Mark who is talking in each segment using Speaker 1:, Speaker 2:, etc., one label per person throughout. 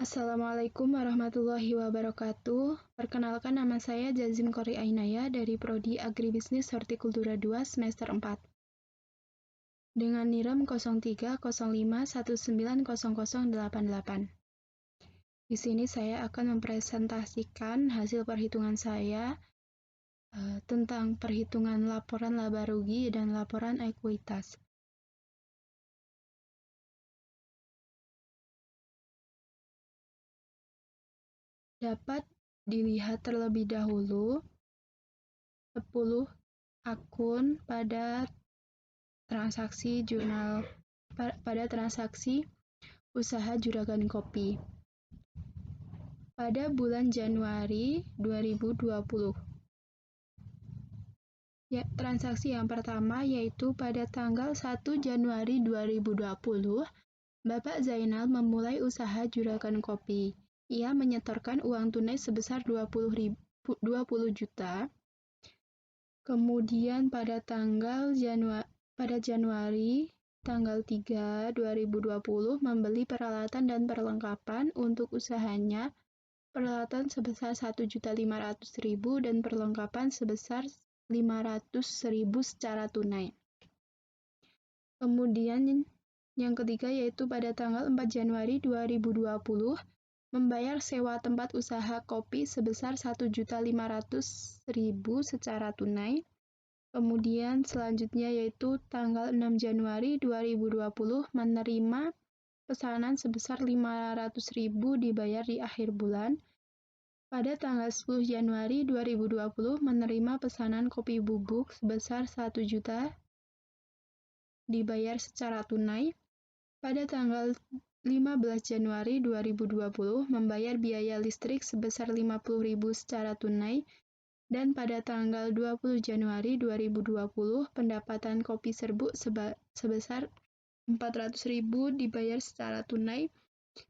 Speaker 1: Assalamualaikum warahmatullahi wabarakatuh. Perkenalkan, nama saya Jazim Kori Ainaya dari Prodi Agribisnis Hortikultura 2 semester 4. Dengan NIREM 0305190088. Di sini saya akan mempresentasikan hasil perhitungan saya tentang perhitungan laporan laba rugi dan laporan ekuitas. Dapat dilihat terlebih dahulu 10 akun pada transaksi usaha Juragan Kopi pada bulan Januari 2020. Transaksi yang pertama yaitu pada tanggal 1 Januari 2020, Bapak Zainal memulai usaha Juragan Kopi. Ia menyetorkan uang tunai sebesar 20 juta. Kemudian pada Januari tanggal 3 2020 membeli peralatan dan perlengkapan untuk usahanya, peralatan sebesar 1.500.000 dan perlengkapan sebesar 500.000 secara tunai. Kemudian yang ketiga yaitu pada tanggal 4 Januari 2020 membayar sewa tempat usaha kopi sebesar 1.500.000 secara tunai. Kemudian selanjutnya yaitu tanggal 6 Januari 2020 menerima pesanan sebesar 500.000 dibayar di akhir bulan. Pada tanggal 10 Januari 2020 menerima pesanan kopi bubuk sebesar 1 juta dibayar secara tunai. Pada tanggal 15 Januari 2020 membayar biaya listrik sebesar 50.000 secara tunai. Dan pada tanggal 20 Januari 2020 pendapatan kopi serbuk sebesar 400.000 dibayar secara tunai.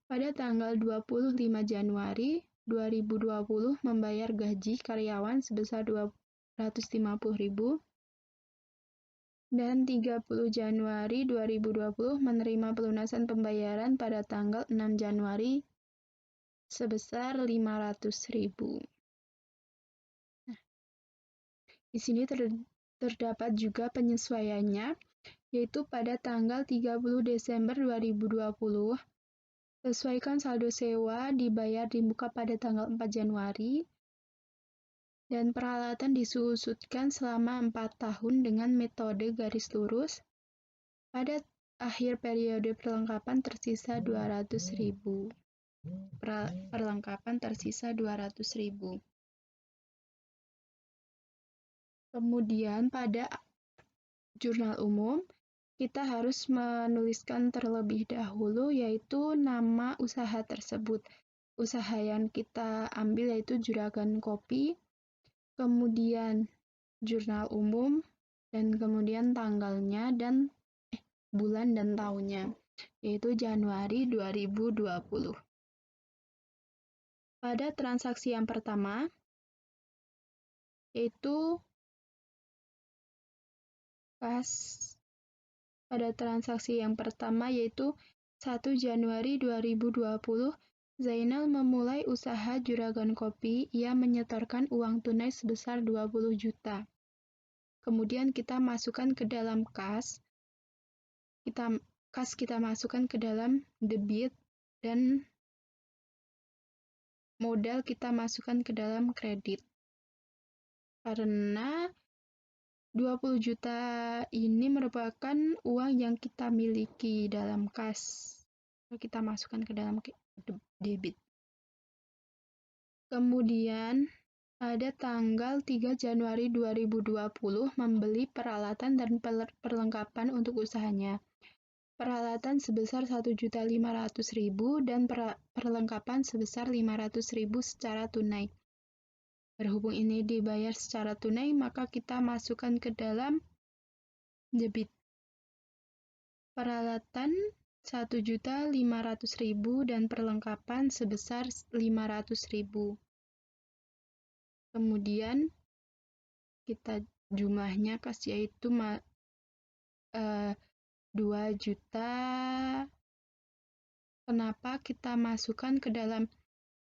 Speaker 1: Pada tanggal 25 Januari 2020 membayar gaji karyawan sebesar 250.000. Dan 30 Januari 2020 menerima pelunasan pembayaran pada tanggal 6 Januari sebesar 500.000. Di sini terdapat juga penyesuaiannya, yaitu pada tanggal 30 Desember 2020, sesuaikan saldo sewa dibayar di muka pada tanggal 4 Januari, dan peralatan disusutkan selama 4 tahun dengan metode garis lurus. Pada akhir periode perlengkapan tersisa 200.000. Perlengkapan tersisa 200.000. Kemudian pada jurnal umum, kita harus menuliskan terlebih dahulu yaitu nama usaha tersebut. Usaha yang kita ambil yaitu Juragan Kopi, kemudian jurnal umum, dan kemudian tanggalnya dan bulan dan tahunnya, yaitu Januari 2020. Pada transaksi yang pertama, yaitu pada transaksi yang pertama yaitu 1 Januari 2020, Zainal memulai usaha Juragan Kopi. Ia menyetorkan uang tunai sebesar 20 juta. Kemudian kita masukkan ke dalam kas. Kita masukkan ke dalam debit dan modal kita masukkan ke dalam kredit. Karena 20 juta ini merupakan uang yang kita miliki dalam kas. Kita masukkan ke dalam debit. Kemudian pada tanggal 3 Januari 2020 membeli peralatan dan perlengkapan untuk usahanya. Peralatan sebesar 1.500.000 dan perlengkapan sebesar 500.000 secara tunai. Berhubung ini dibayar secara tunai, maka kita masukkan ke dalam debit. Peralatan 1.500.000 dan perlengkapan sebesar 500.000. Kemudian kita jumlahnya kas yaitu 2 juta kenapa kita masukkan ke dalam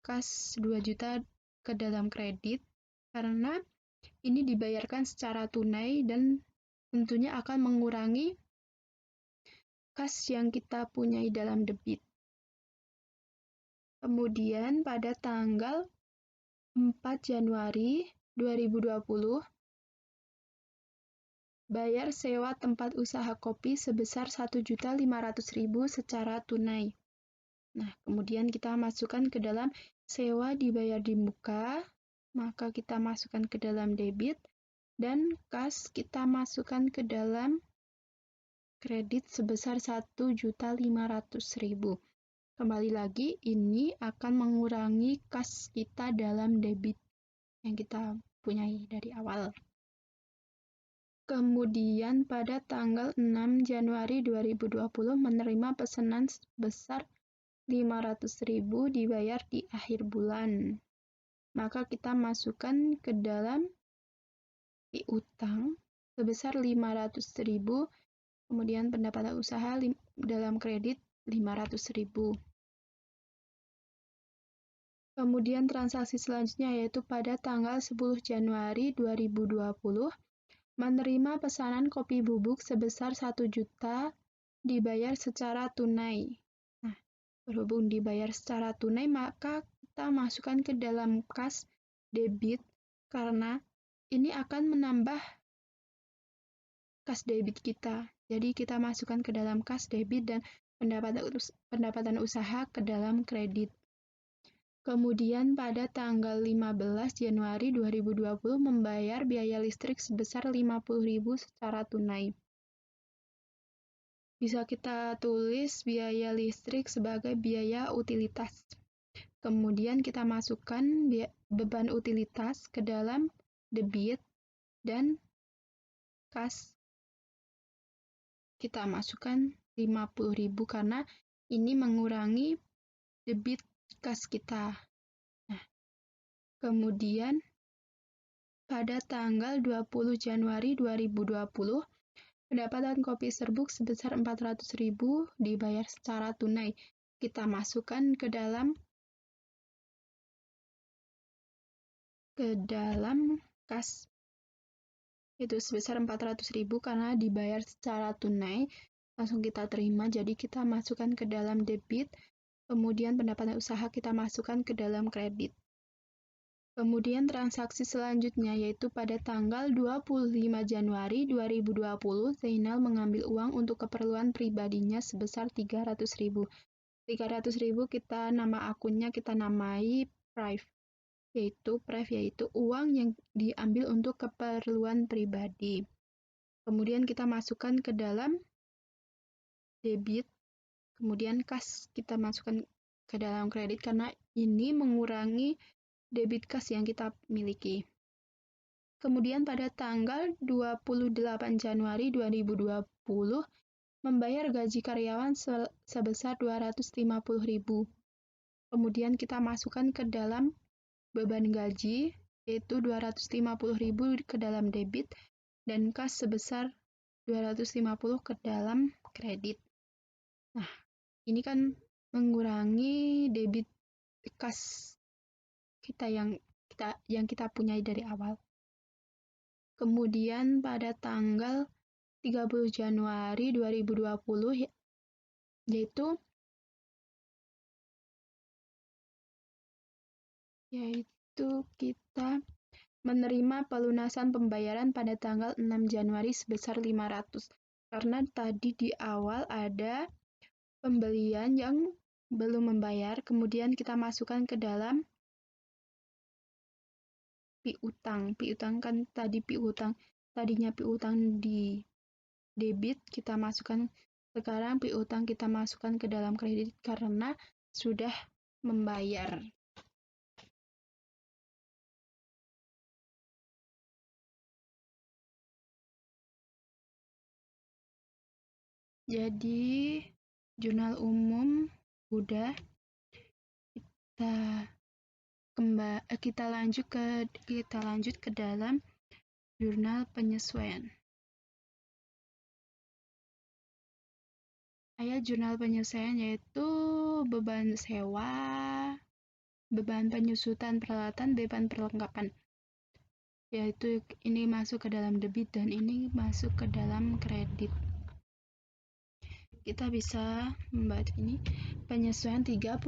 Speaker 1: kas 2 juta ke dalam kredit? Karena ini dibayarkan secara tunai dan tentunya akan mengurangi kas yang kita punyai dalam debit. Kemudian pada tanggal 4 Januari 2020, bayar sewa tempat usaha kopi sebesar 1.500.000 secara tunai. Nah, kemudian kita masukkan ke dalam sewa dibayar di muka, maka kita masukkan ke dalam debit, dan kas kita masukkan ke dalam kredit sebesar 1.500.000. Kembali lagi, ini akan mengurangi kas kita dalam debit yang kita punyai dari awal. Kemudian pada tanggal 6 Januari 2020 menerima pesanan sebesar 500.000 dibayar di akhir bulan. Maka kita masukkan ke dalam piutang sebesar 500.000, kemudian pendapatan usaha dalam kredit 500.000. Kemudian transaksi selanjutnya yaitu pada tanggal 10 Januari 2020 menerima pesanan kopi bubuk sebesar 1 juta dibayar secara tunai. Nah, berhubung dibayar secara tunai, maka kita masukkan ke dalam kas debit karena ini akan menambah kas debit kita. Jadi kita masukkan ke dalam kas debit dan pendapatan usaha ke dalam kredit. Kemudian pada tanggal 15 Januari 2020 membayar biaya listrik sebesar 50.000 secara tunai. Bisa kita tulis biaya listrik sebagai biaya utilitas. Kemudian kita masukkan beban utilitas ke dalam debit dan kas kita masukkan 50.000 karena ini mengurangi debit kas kita. Nah, kemudian pada tanggal 20 Januari 2020 pendapatan kopi serbuk sebesar 400.000 dibayar secara tunai. Kita masukkan ke dalam kas itu sebesar 400.000 karena dibayar secara tunai, langsung kita terima, jadi kita masukkan ke dalam debit, kemudian pendapatan usaha kita masukkan ke dalam kredit. Kemudian transaksi selanjutnya yaitu pada tanggal 25 Januari 2020, Zainal mengambil uang untuk keperluan pribadinya sebesar 300.000. 300.000 kita nama akunnya kita namai Prive. Yaitu uang yang diambil untuk keperluan pribadi. Kemudian kita masukkan ke dalam debit, kemudian kas kita masukkan ke dalam kredit karena ini mengurangi debit kas yang kita miliki. Kemudian pada tanggal 28 Januari 2020 membayar gaji karyawan sebesar 250.000. Kemudian kita masukkan ke dalam beban gaji, yaitu 250.000 ke dalam debit, dan kas sebesar 250 ke dalam kredit. Nah, ini kan mengurangi debit kas kita yang kita punyai dari awal. Kemudian pada tanggal 30 Januari 2020, yaitu kita menerima pelunasan pembayaran pada tanggal 6 Januari sebesar 500. Karena tadi di awal ada pembelian yang belum membayar, kemudian kita masukkan ke dalam piutang. Piutang kan tadi tadinya piutang di debit, kita masukkan sekarang piutang kita masukkan ke dalam kredit karena sudah membayar. Jadi jurnal umum udah, kita lanjut ke dalam jurnal penyesuaian. Jurnal penyesuaian yaitu yaitu beban sewa, beban penyusutan peralatan, beban perlengkapan. Yaitu ini masuk ke dalam debit dan ini masuk ke dalam kredit. Kita bisa membaca ini. Penyesuaian 31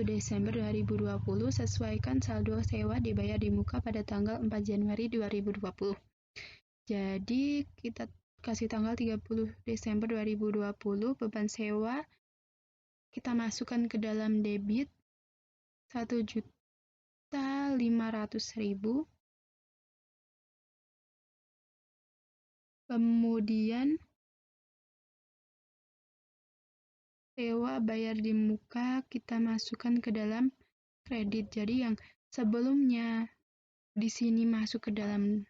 Speaker 1: Desember 2020 sesuaikan saldo sewa dibayar di muka pada tanggal 4 Januari 2020. Jadi kita kasih tanggal 30 Desember 2020, beban sewa kita masukkan ke dalam debit 1.500.000. Kemudian sewa bayar di muka kita masukkan ke dalam kredit. Jadi yang sebelumnya di sini masuk ke dalam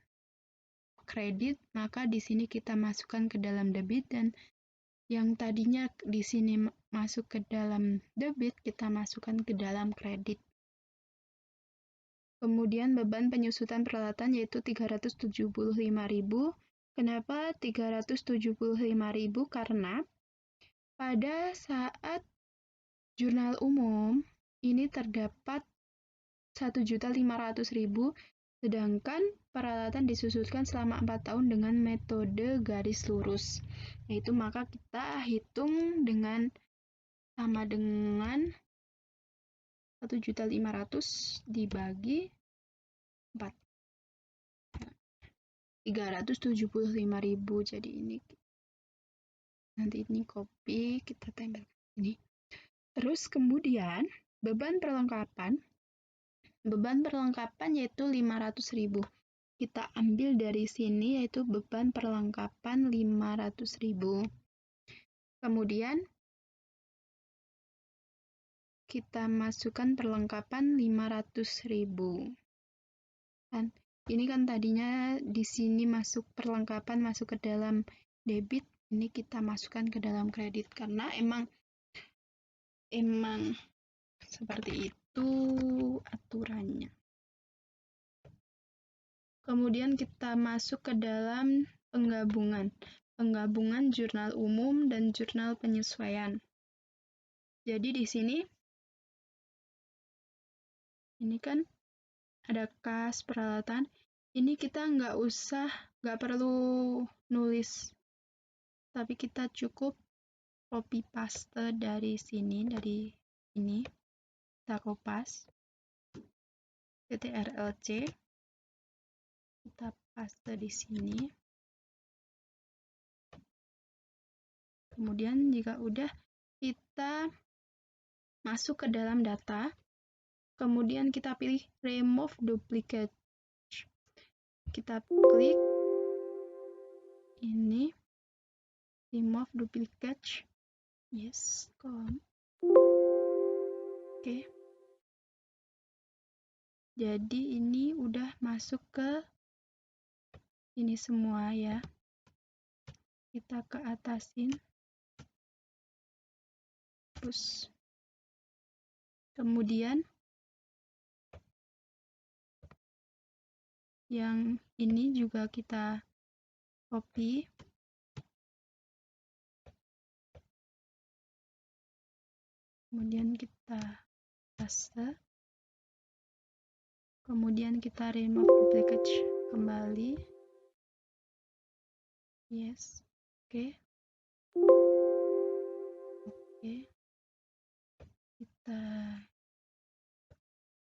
Speaker 1: kredit, maka di sini kita masukkan ke dalam debit, dan yang tadinya di sini masuk ke dalam debit kita masukkan ke dalam kredit. Kemudian beban penyusutan peralatan yaitu 375.000. Kenapa 375.000? Karena pada saat jurnal umum ini terdapat 1.500.000, sedangkan peralatan disusunkan selama 4 tahun dengan metode garis lurus. Yaitu maka kita hitung sama dengan 1.500.000 dibagi 4. 375.000. Jadi ini nanti ini copy, kita tempel ini. Terus kemudian beban perlengkapan yaitu 500.000. Kita ambil dari sini yaitu beban perlengkapan 500.000. Kemudian kita masukkan perlengkapan 500.000. Dan ini kan tadinya di sini masuk perlengkapan masuk ke dalam debit, ini kita masukkan ke dalam kredit karena emang seperti itu aturannya. Kemudian kita masuk ke dalam penggabungan jurnal umum dan jurnal penyesuaian. Jadi di sini ini kan ada kas peralatan. Ini kita nggak perlu nulis, tapi kita cukup copy paste dari sini, dari ini kita kopas CTRL-C, kita paste di sini. Kemudian jika udah, kita masuk ke dalam data, kemudian kita pilih remove duplicate. Kita klik ini, remove duplicate. Yes, Oke. Jadi ini udah masuk ke ini semua ya. Kita ke atasin. Terus kemudian yang ini juga kita copy. Kemudian kita paste. Kemudian kita remove duplicate kembali. Yes. Oke. Kita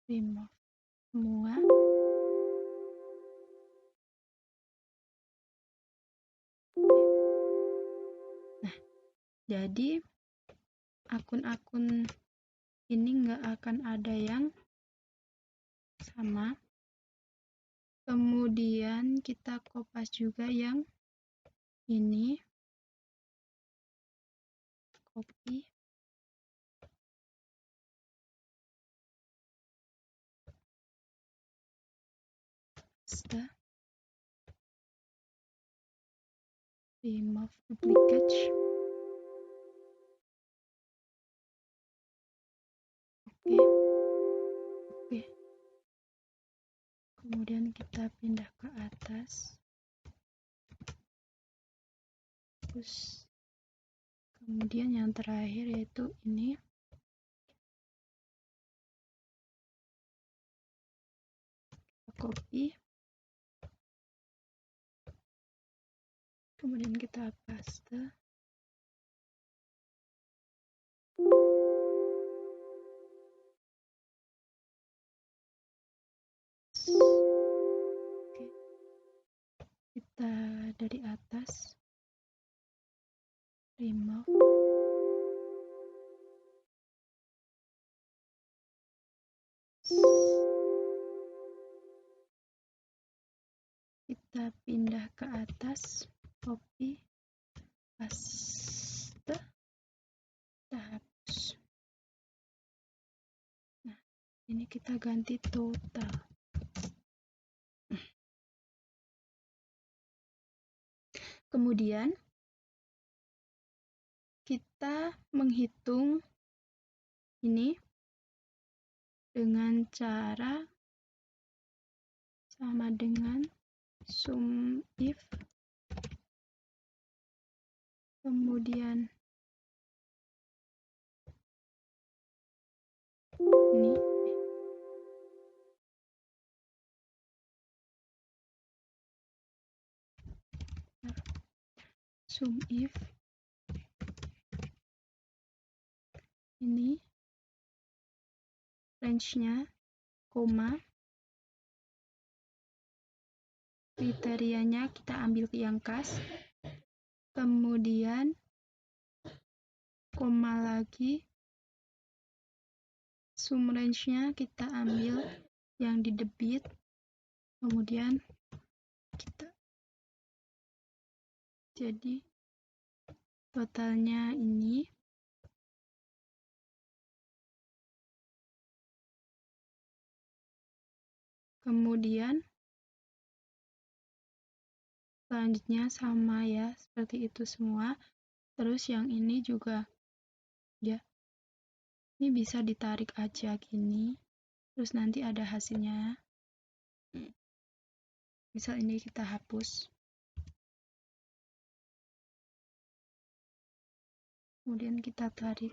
Speaker 1: remove semua. Nah, jadi akun-akun ini nggak akan ada yang sama. Kemudian kita kopas juga yang ini, copy, paste, remove duplicate. Oke. Kemudian kita pindah ke atas. Terus kemudian yang terakhir yaitu ini, copy, kemudian kita paste. Oke. Kita dari atas remove, kita pindah ke atas, copy, paste, kita hapus. Nah, ini kita ganti total. Kemudian kita menghitung ini dengan cara sama dengan sum if, kemudian ini sum if ini range-nya, koma, kriterianya kita ambil yang kas, kemudian koma lagi, sum range-nya kita ambil yang di debit, kemudian kita jadi totalnya ini. Kemudian selanjutnya sama ya, seperti itu semua. Terus yang ini juga ya, ini bisa ditarik aja gini, terus nanti ada hasilnya. Misal ini kita hapus, kemudian kita tarik,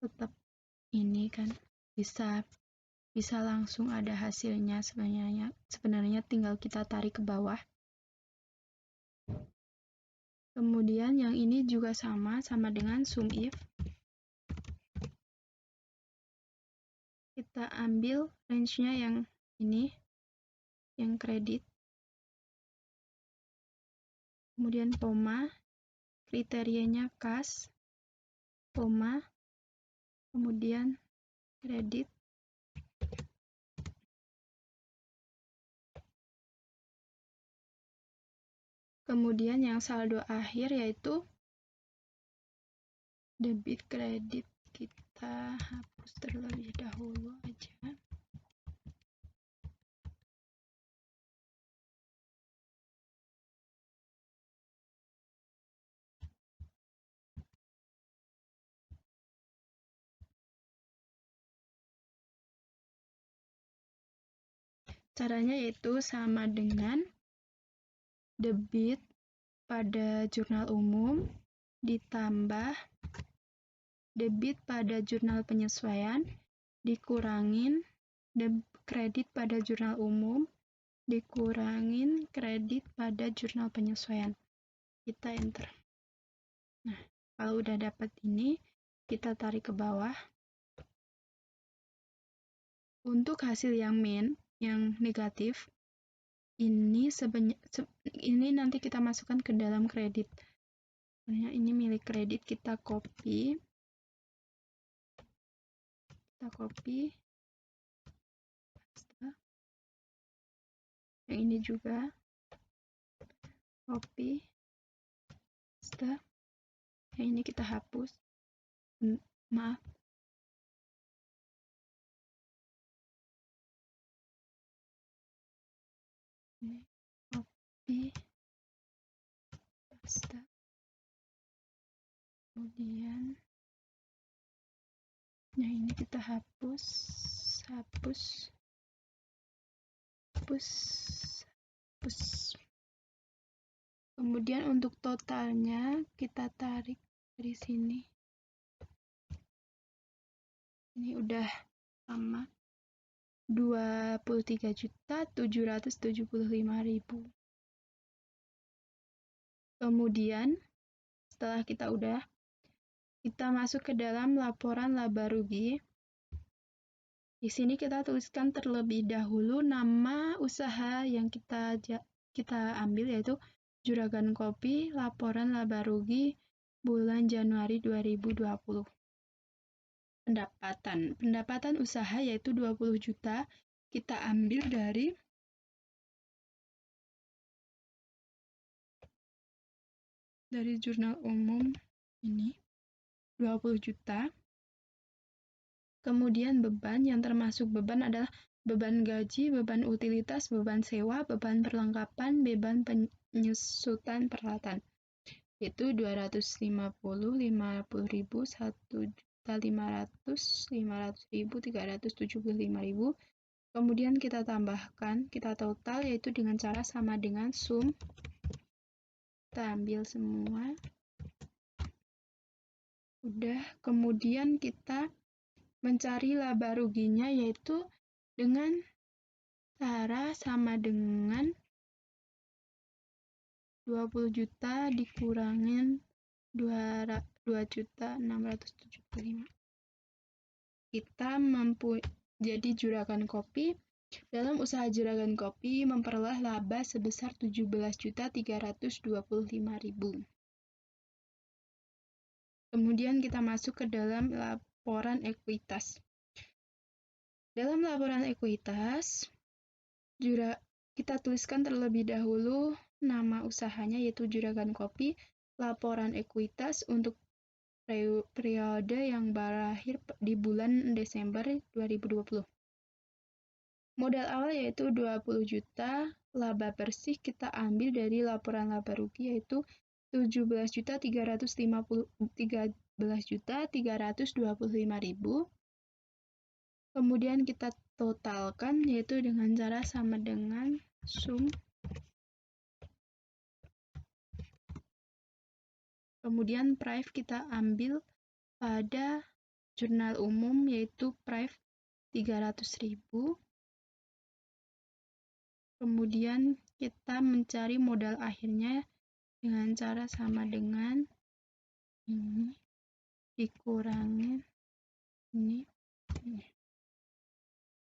Speaker 1: tetap ini kan bisa langsung ada hasilnya. Sebenarnya tinggal kita tarik ke bawah. Kemudian yang ini juga sama dengan sum if. Kita ambil range-nya yang ini, yang kredit. Kemudian koma, kriterianya kas, koma, kemudian kredit. Kemudian yang saldo akhir yaitu debit kredit, kita hapus terlebih dahulu aja. Caranya yaitu sama dengan debit pada jurnal umum ditambah debit pada jurnal penyesuaian dikurangin kredit pada jurnal umum dikurangin kredit pada jurnal penyesuaian. Kita enter. Nah, kalau udah dapat ini, kita tarik ke bawah. Untuk hasil yang yang negatif, ini nanti kita masukkan ke dalam kredit. Ini milik kredit, kita copy. Yang ini juga copy, paste. Yang ini kita hapus. Maaf. Ini copy, paste. Kemudian yang ini kita hapus. Kemudian untuk totalnya kita tarik dari sini. Ini udah sama 23.775.000. Kemudian setelah kita masuk ke dalam laporan laba rugi. Di sini kita tuliskan terlebih dahulu nama usaha yang kita ambil, yaitu Juragan Kopi, laporan laba rugi bulan Januari 2020. Pendapatan usaha yaitu 20 juta, kita ambil dari jurnal umum ini, 20 juta. Kemudian beban, yang termasuk beban adalah beban gaji, beban utilitas, beban sewa, beban perlengkapan, beban penyusutan peralatan. Itu 250, 50.000, 1.500.000, 500.000, 375.000. Kemudian kita tambahkan, kita total, yaitu dengan cara sama dengan sum. Kita ambil semua. Udah, kemudian kita mencari laba ruginya, yaitu dengan cara sama dengan 20 juta dikurangin 2.675. Kita jadi Juragan Kopi. Dalam usaha Juragan Kopi memperoleh laba sebesar 17.325.000. Kemudian kita masuk ke dalam laporan ekuitas. Dalam laporan ekuitas, kita tuliskan terlebih dahulu nama usahanya, yaitu Juragan Kopi, laporan ekuitas untuk periode yang berakhir di bulan Desember 2020. Modal awal yaitu 20 juta, laba bersih kita ambil dari laporan laba rugi, yaitu 13.325.000. Kemudian kita totalkan, yaitu dengan cara sama dengan sum. Kemudian price kita ambil pada jurnal umum, yaitu price 300.000. Kemudian kita mencari modal akhirnya dengan cara sama dengan ini dikurangin ini.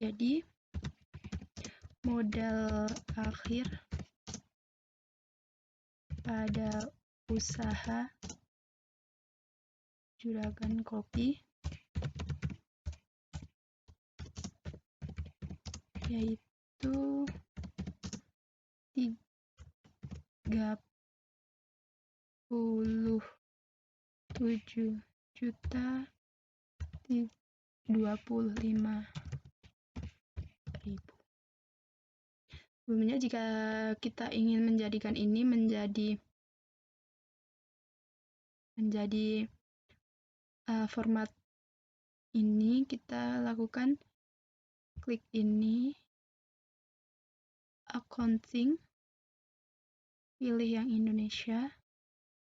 Speaker 1: Jadi modal akhir pada usaha Juragan Kopi yaitu 37.025.000. Sebelumnya, jika kita ingin menjadikan ini menjadi format ini, kita lakukan klik ini, accounting, pilih yang Indonesia,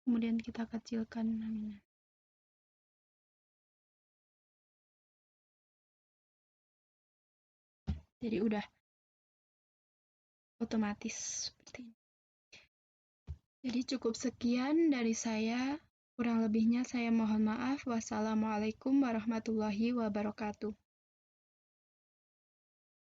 Speaker 1: kemudian kita kecilkan namanya. Jadi udah otomatis seperti ini. Jadi cukup sekian dari saya. Kurang lebihnya saya mohon maaf. Wassalamualaikum warahmatullahi wabarakatuh.